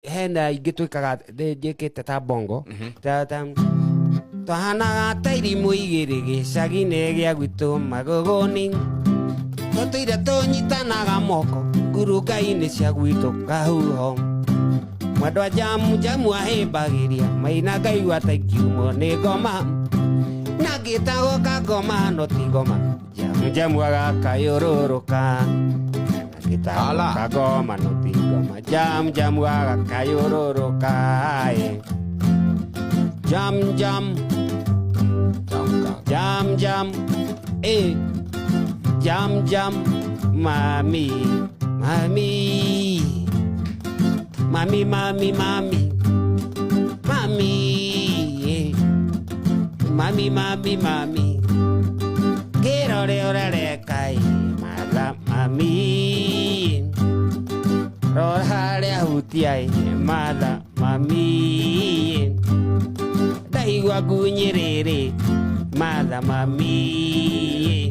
hena ingĩ twĩkaga njĩkĩte ta bongo twahanaga ta irimũ igĩrĩ gĩcagi-inĩ gĩa gwitũ magũgũni tũtũire tũnyitanaga moko ngurunga-inĩ cia gwitũ kahuho mwendwa jamu ahĩmbagĩria maina ngaigua ta ikiumwo nĩ ngoma na ngĩtagwo kangoma no ti ngoma jamu agakayũrũrũka ngĩtagwo kangoma no ti ngoma jamu agakayũrũrũka jam mami kĩrore ũrareka matha mami rora harĩa hutia matha mami ndaigua ngunyĩrĩrĩ matha mami